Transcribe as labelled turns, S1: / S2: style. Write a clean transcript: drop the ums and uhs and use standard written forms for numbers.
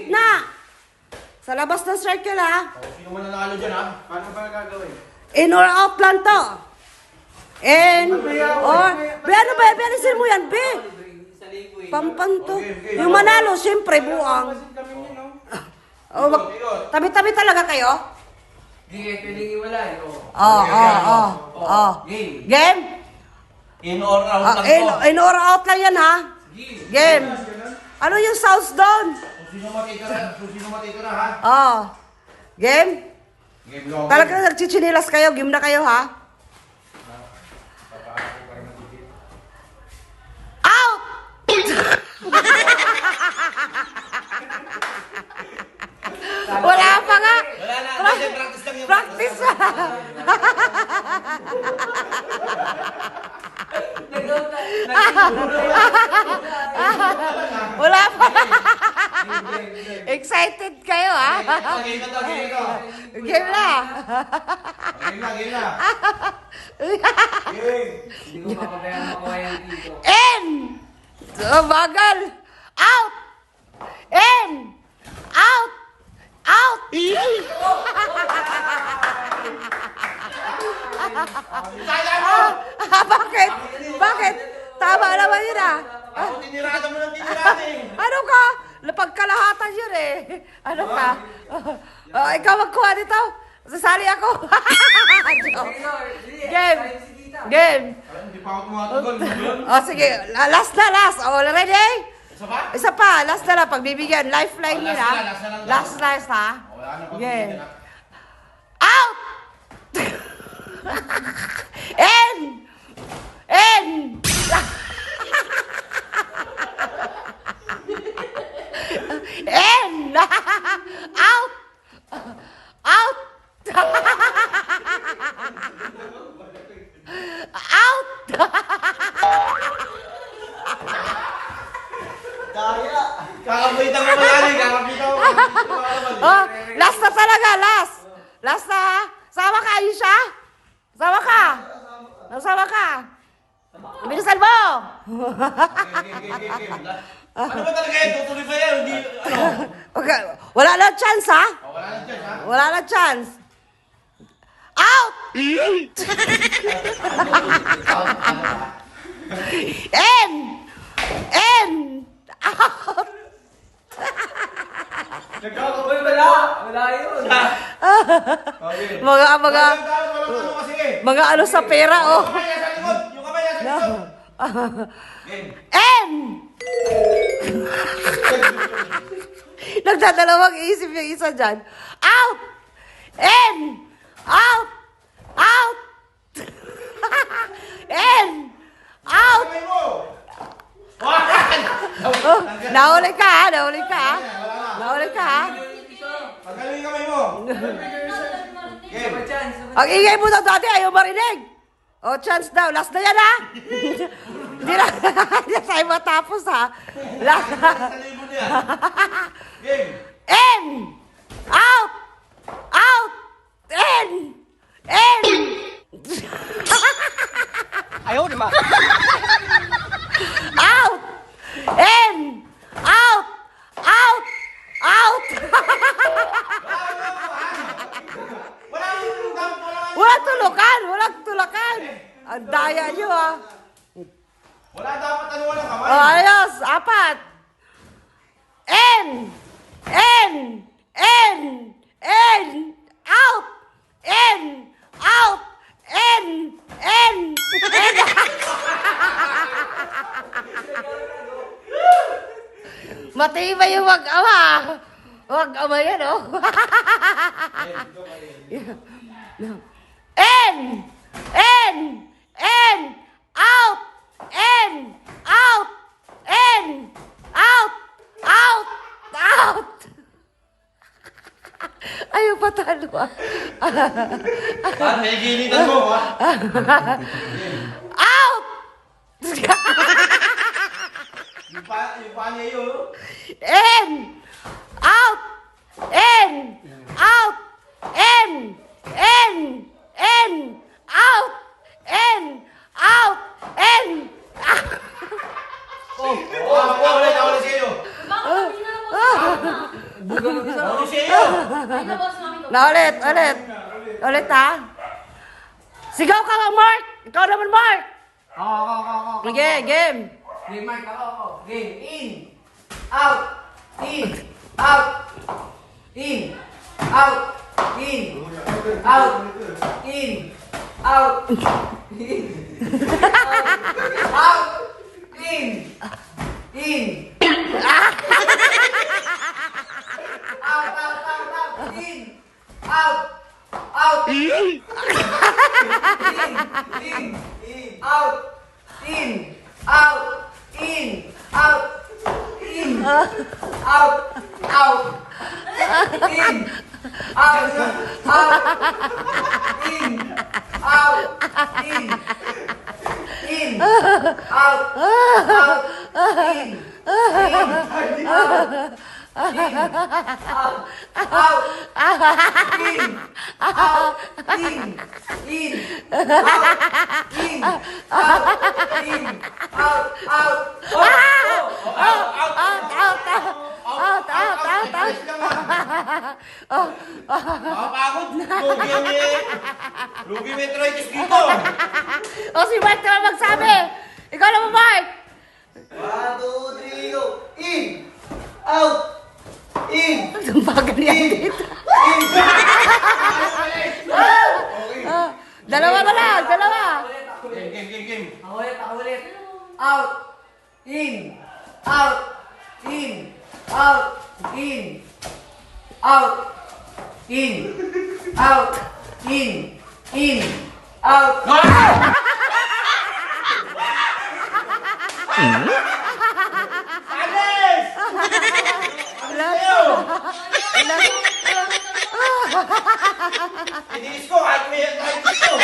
S1: gitna. Sa labas ng circle, ha?
S2: Sino man nanalo dyan, ha? Paano ba gagawin?
S1: In or out lang to. In or... Ano ba? Bilisin mo yan, B. Pampanto. Yung manalo, siyempre, buang. Oh, tabi-tabi talaga kayo?
S3: Hindi kayo pwedeng iwalay.
S1: Game?
S2: In or out lang to.
S1: In or out lang yan, ha? Game. Ano yung sounds doon?
S2: Kung sino matitira, ha?
S1: Game?
S2: Game long.
S1: Talaga nagchichinilas kayo. Game na kayo, ha? Out! Wala pa nga.
S2: Wala na. Practice lang yun.
S1: Practice na. Wala pa. Excited kayo, ha?
S2: Game na to, game na to.
S1: Game na.
S2: Game na, game na.
S3: Hindi ko makabayang makawayan dito.
S1: In! Bagal! Out! In! Out! Out! Bakit? Bakit? Tama naman yun, ah.
S2: Ako tinirada mo ng tinirada eh.
S1: Ano ka? Pagkalahatan yun eh. Ano ka? Ikaw magkuha dito. Sasali ako. Game. Game.
S2: Hindi pa ako tumatagal.
S1: Sige. Last na, last. Ready?
S2: Isa pa?
S1: Isa pa. Last na lang. Pagbibigyan. Lifeline nila.
S2: last na lang.
S1: Last, ha?
S2: Wala na
S1: Game.
S2: pagbibigyan, ha?
S1: Out! In! In! In! Out! Out! Out!
S2: Kaya. Kakapitan mo ba yan eh? Kakapitan mo.
S1: Oh, last na talaga, last. Last na, ha? Sama ka, Aisha? Sama ka? Sama ka? Bilisan mo!
S2: Ano ba talaga yan? Tutuloy pa yan? Hindi, ano?
S1: Okay. Wala na chance, ha?
S2: Wala na dyan, ha?
S1: Wala na chance. Out! In! In! Out!
S3: Uy, wala! Wala yun!
S2: Okay.
S1: Mga
S2: Walang tanong kasi eh.
S1: mga ano sa pera, oh.
S2: Yung kamay nasa likod! Yung kamay nasa likod! Game.
S1: In! Nagdadalawang isip yung isa dyan. Out! In! Out! Out! In! Out!
S2: Kamay mo!
S1: Oh, nahuli ka, ha? Nahuli ka, ha? Nahuli ka, ha?
S2: Pagkalo yung kamay mo! Game.
S1: Ang ingay mo daw dati, ayaw marinig. Oh, chance daw. Last na yan, ha? Hindi na, hindi na tayo matapos, ha? Last na.
S2: Sa libo niya. Game.
S1: In! Out! Out! In! In!
S3: Ayaw, di ba?
S1: Out! In! Out! Out! Out!
S2: Wala yung dapat wala.
S1: Walang tulukan! Walang tulakan! Ang daya nyo, ha?
S2: Wala dapat ano walang kamay.
S1: Oh, ayos! Apat! In! In! In! In! Out! In! Out! In! In! In! Matibay yung mag-ama. Mag-ama yan, oh. In! In! In! Out! In! Out! In! Out! Out! Out! Ayaw patalo, ah.
S2: May gilitan mo, ha?
S1: Out!
S2: Yung pa niya yun.
S1: In! Out! In! Out! In! In! In! Out! In! Out! In!
S2: Ulit sa'yo.
S3: Bugal ng isa.
S2: Ano siya yun?
S1: Na ulit. Ulit ha. Sigaw ka lang, Mark. Ikaw naman, Mark.
S3: Ako.
S1: Sige, game.
S3: Game, Mark. Ako. Game. In. Out. In. Out. In. Out. In. Out. In. Out. In. Out. In. In. Out. In. Out. Out. In. Out. In. Out. In. Out. In. Out. Out. In. Out. Out. In. Out. In. In. Out. Out. In. Out. In. Out. In. In. Out. In. Out. Out.
S2: Nakapagod. Lugi may arthritis dito.
S1: O si Mark naman magsabi. Ikaw naman, Mark.
S2: 1, 2, 3, go. In. Out. In.
S1: Ang bagal niya dito.
S2: In.
S1: Dalawa na lang, dalawa.
S2: Game.
S3: Ako ulit. Out. In. Out. In. Out. In. Out. In. Out. In. In. Out.
S2: Alis! Iniis ko kahit may arthritis ko.